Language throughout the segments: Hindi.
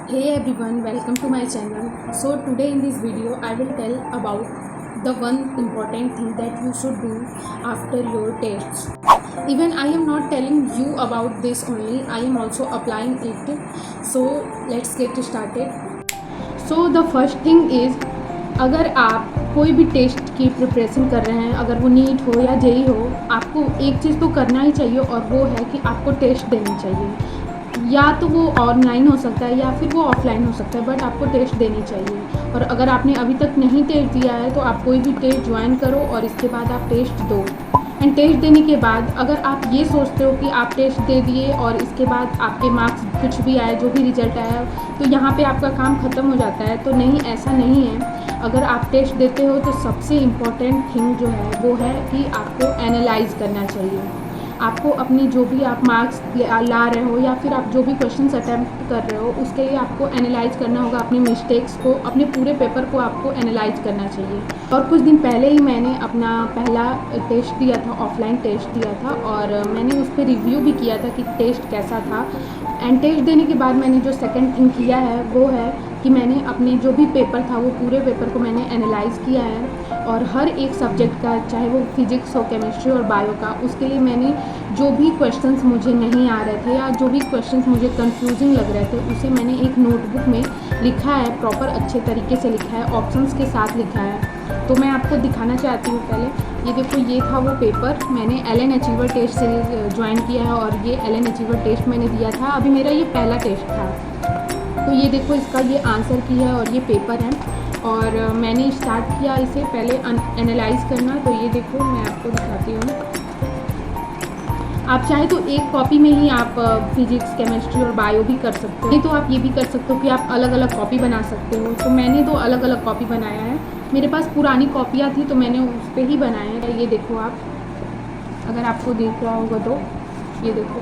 Hey everyone, welcome to my channel. So today in this video I will tell about the one important thing that you should do after your tests. Even I am not telling you about this only, I am also applying it. So let's get started. So the first thing is, अगर आप कोई भी टेस्ट की प्रिपरेशन कर रहे हैं, अगर वो नीट हो या जेई हो, आपको एक चीज़ तो करना ही चाहिए और वो है कि आपको टेस्ट देनी चाहिए। या तो वो ऑनलाइन हो सकता है या फिर वो ऑफलाइन हो सकता है, बट आपको टेस्ट देनी चाहिए। और अगर आपने अभी तक नहीं टेस्ट दिया है तो आप कोई भी टेस्ट ज्वाइन करो और इसके बाद आप टेस्ट दो। एंड टेस्ट देने के बाद अगर आप ये सोचते हो कि आप टेस्ट दे दिए और इसके बाद आपके मार्क्स कुछ भी आए, जो भी रिजल्ट आया, तो यहाँ पे आपका काम ख़त्म हो जाता है, तो नहीं, ऐसा नहीं है। अगर आप टेस्ट देते हो तो सबसे इम्पॉर्टेंट थिंग जो है वो है कि आपको एनालाइज करना चाहिए। आपको अपनी जो भी आप मार्क्स ला रहे हो या फिर आप जो भी क्वेश्चंस अटैम्प्ट कर रहे हो, उसके लिए आपको एनालाइज करना होगा। अपनी मिस्टेक्स को, अपने पूरे पेपर को आपको एनालाइज करना चाहिए। और कुछ दिन पहले ही मैंने अपना पहला टेस्ट दिया था, ऑफलाइन टेस्ट दिया था, और मैंने उस पर रिव्यू भी किया था कि टेस्ट कैसा था। एंड टेस्ट देने के बाद मैंने जो सेकंड थिंग किया है वो है कि मैंने अपने जो भी पेपर था वो पूरे पेपर को मैंने एनालाइज़ किया है, और हर एक सब्जेक्ट का, चाहे वो फिज़िक्स हो, केमिस्ट्री और बायो का, उसके लिए मैंने जो भी क्वेश्चंस मुझे नहीं आ रहे थे या जो भी क्वेश्चंस मुझे कंफ्यूजिंग लग रहे थे, उसे मैंने एक नोटबुक में लिखा है, प्रॉपर अच्छे तरीके से लिखा है, ऑप्शंस के साथ लिखा है। तो मैं आपको दिखाना चाहती हूँ। पहले ये देखो, ये था वो पेपर, मैंने Allen achiever test series join किया है और ये एलन अचीवर टेस्ट मैंने दिया था। अभी मेरा ये पहला टेस्ट था। तो ये देखो, इसका ये आंसर की है और ये पेपर है, और मैंने स्टार्ट किया इसे पहले एनालाइज करना। तो ये देखो, मैं आपको दिखाती हूँ। आप चाहे तो एक कॉपी में ही आप फिजिक्स, केमिस्ट्री और बायो भी कर सकते हो, नहीं तो आप ये भी कर सकते हो कि आप अलग अलग कॉपी बना सकते हो। तो मैंने तो अलग अलग कॉपी बनाया है, मेरे पास पुरानी कॉपियाँ थी तो मैंने उस पर ही बनाया है। ये देखो, आप अगर आपको देख रहा होगा तो ये देखो,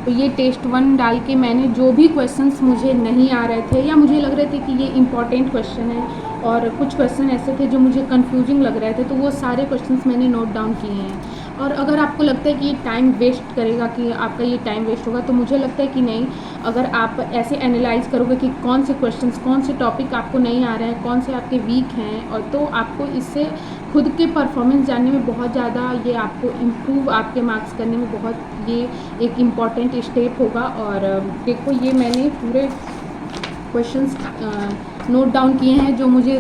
तो ये टेस्ट 1 डाल के मैंने जो भी क्वेश्चंस मुझे नहीं आ रहे थे या मुझे लग रहे थे कि ये इम्पॉर्टेंट क्वेश्चन है, और कुछ क्वेश्चन ऐसे थे जो मुझे कंफ्यूजिंग लग रहे थे, तो वो सारे क्वेश्चंस मैंने नोट डाउन किए हैं। और अगर आपको लगता है कि ये टाइम वेस्ट करेगा, कि आपका ये टाइम वेस्ट होगा, तो मुझे लगता है कि नहीं। अगर आप ऐसे एनालाइज करोगे कि कौन से क्वेश्चंस, कौन से टॉपिक आपको नहीं आ रहे हैं, कौन से आपके वीक हैं, और तो आपको इससे खुद के परफॉर्मेंस जानने में बहुत ज़्यादा, ये आपको इम्प्रूव, आपके मार्क्स करने में बहुत ये एक इम्पॉर्टेंट स्टेप होगा। और देखो, ये मैंने पूरे क्वेश्चंस नोट डाउन किए हैं जो मुझे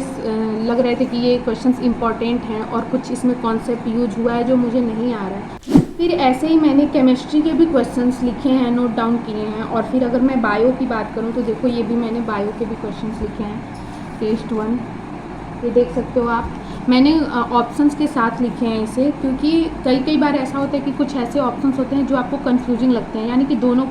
लग रहे थे कि ये क्वेश्चंस इंपॉर्टेंट हैं, और कुछ इसमें कॉन्सेप्ट यूज हुआ है जो मुझे नहीं आ रहा है। फिर ऐसे ही मैंने केमिस्ट्री के भी क्वेश्चंस लिखे हैं, नोट डाउन किए हैं। और फिर अगर मैं बायो की बात करूं तो देखो, ये भी मैंने बायो के भी क्वेश्चंस लिखे हैं, टेस्ट 1, ये देख सकते हो आप। मैंने ऑप्शंस के साथ लिखे हैं इसे, क्योंकि कई बार ऐसा होता है कि कुछ ऐसे ऑप्शंस होते हैं जो आपको कंफ्यूजिंग लगते हैं, यानी कि दोनों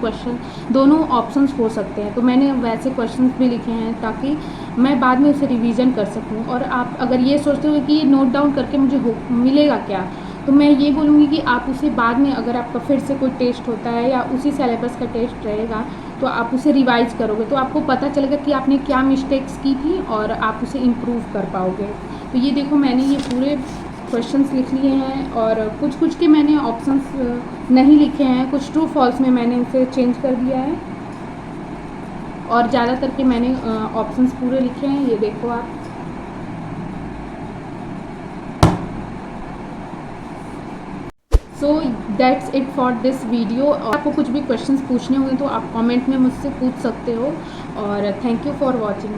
ऑप्शंस हो सकते हैं। तो मैंने वैसे क्वेश्चंस भी लिखे हैं ताकि मैं बाद में उसे रिवीजन कर सकूं। और आप अगर ये सोचते हो कि ये नोट डाउन करके मुझे मिलेगा क्या, तो मैं ये बोलूँगी कि आप उसे बाद में, अगर आपका फिर से कोई टेस्ट होता है या उसी सिलेबस का टेस्ट रहेगा, तो आप उसे रिवाइज करोगे तो आपको पता चलेगा कि आपने क्या मिस्टेक्स की थी और आप उसे इम्प्रूव कर पाओगे। तो ये देखो, मैंने ये पूरे क्वेश्चंस लिख लिए हैं, और कुछ के मैंने ऑप्शंस नहीं लिखे हैं, कुछ ट्रू फॉल्स में मैंने इसे चेंज कर दिया है, और ज़्यादातर के मैंने ऑप्शंस पूरे लिखे हैं। ये देखो आप। So that's it for this video. आपको कुछ भी क्वेश्चंस पूछने होंगे तो आप कमेंट में मुझसे पूछ सकते हो, और थैंक यू फॉर वॉचिंग।